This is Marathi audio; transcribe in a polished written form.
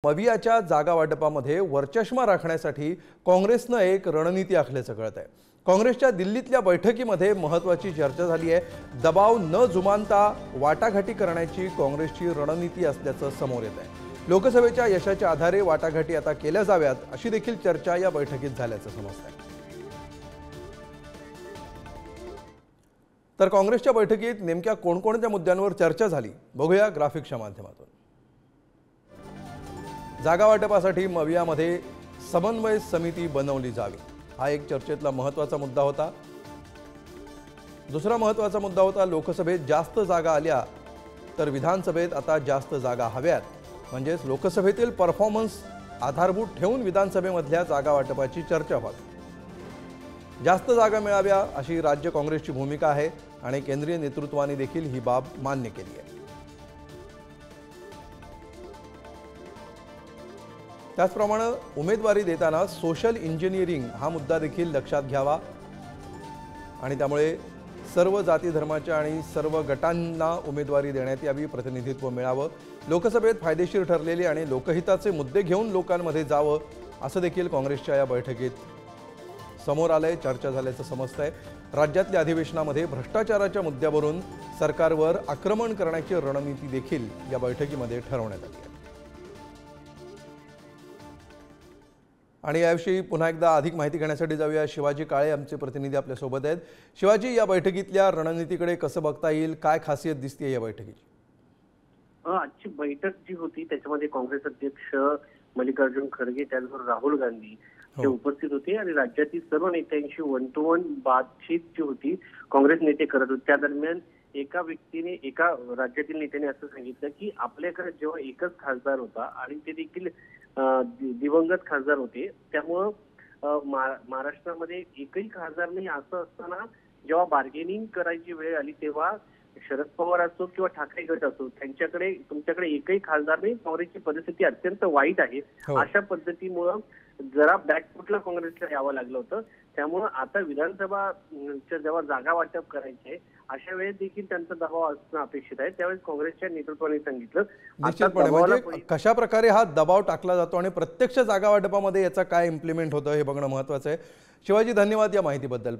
मवियाच्या जागा वाटपामध्ये वरचष्मा राखण्यासाठी काँग्रेसनं एक रणनीती आखल्याचं कळत आहे। काँग्रेसच्या दिल्लीतल्या बैठकीमध्ये महत्त्वाची चर्चा झाली आहे। दबाव न जुमानता वाटाघाटी करण्याची काँग्रेसची रणनीती असल्याचं समोर येत आहे। लोकसभेच्या यशाच्या आधारे वाटाघाटी आता केल्या जाव्यात अशी देखील चर्चा या बैठकीत झाल्याचं समजतंय। तर काँग्रेसच्या बैठकीत नेमक्या कोणकोणत्या मुद्द्यांवर चर्चा झाली बघूया ग्राफिक्सच्या माध्यमातून। जागा वाटपासाठी मवियामध्ये समन्वय समिती बनवली जावी हा एक चर्चेतला महत्त्वाचा मुद्दा होता। दुसरा महत्त्वाचा मुद्दा होता लोकसभेत जास्त जागा आल्या तर विधानसभेत आता जास्त जागा हव्यात, म्हणजेच लोकसभेतील परफॉर्मन्स आधारभूत ठेवून विधानसभेमधल्या जागा वाटपाची चर्चा व्हावी। जास्त जागा मिळाव्या अशी राज्य काँग्रेसची भूमिका आहे आणि केंद्रीय नेतृत्वाने देखील ही बाब मान्य केली आहे। त्याचप्रमाणे उमेदवारी देताना सोशल इंजिनिअरिंग हा मुद्दा देखील लक्षात घ्यावा आणि त्यामुळे सर्व जाती धर्माच्या आणि सर्व गटांना उमेदवारी देण्यात यावी, प्रतिनिधित्व मिळावं, लोकसभेत फायदेशीर ठरलेले आणि लोकहिताचे मुद्दे घेऊन लोकांमध्ये जावं असं देखील काँग्रेसच्या या बैठकीत समोर आलंय, चर्चा झाल्याचं समजतंय। राज्यातल्या अधिवेशनामध्ये भ्रष्टाचाराच्या मुद्द्यावरून सरकारवर आक्रमण करण्याची रणनीती देखील या बैठकीमध्ये ठरवण्यात आली आहे। आणि याविषयी पुन्हा एकदा अधिक माहिती घेण्यासाठी जाऊया, शिवाजी काळे आमचे प्रतिनिधी आपल्या सोबत आहेत। शिवाजी, या बैठकीतल्या रणनीतीकडे कसं बघता येईल, काय खासियत दिसते या बैठकीची? आजची बैठक जी होती त्याच्यामध्ये काँग्रेस अध्यक्ष मल्लिकार्जुन खरगे त्याचबरोबर राहुल गांधी ते उपस्थित होते आणि राज्यातील सर्व नेत्यांशी वन टू वन बातचीत जी होती काँग्रेस नेते करत होते। त्या दरम्यान एका व्यक्तीने एका राज्यातील नेत्याने असं सांगितलं की आपल्याकडे जेव्हा एकच खासदार होता आणि ते देखील दिवंगत खासदार होते, त्यामुळं महाराष्ट्रामध्ये एकही खासदार नाही असं असताना जेव्हा बार्गेनिंग करायची वेळ आली तेव्हा शरद पवार असो किंवा ठाकरे गट असो तुमच्याकडे एकही खासदार नाही, काँग्रेसची परिस्थिती अत्यंत वाईट आहे। अशा पद्धतीमुळं जरा बॅकफुटला काँग्रेसला यावं लागलं होतं। त्यामुळं आता विधानसभाच्या जेव्हा जागा वाटप करायचे अशा वेळेस देखील त्यांचा दबाव असणं अपेक्षित आहे। त्यावेळेस काँग्रेसच्या नेतृत्वाने सांगितलं निश्चितपणे म्हणजे कशा प्रकारे हा दबाव टाकला जातो आणि प्रत्यक्ष जागा वाटपामध्ये याचा काय इम्प्लिमेंट होतं हे बघणं महत्त्वाचं आहे। शिवाजी, धन्यवाद या माहितीबद्दल।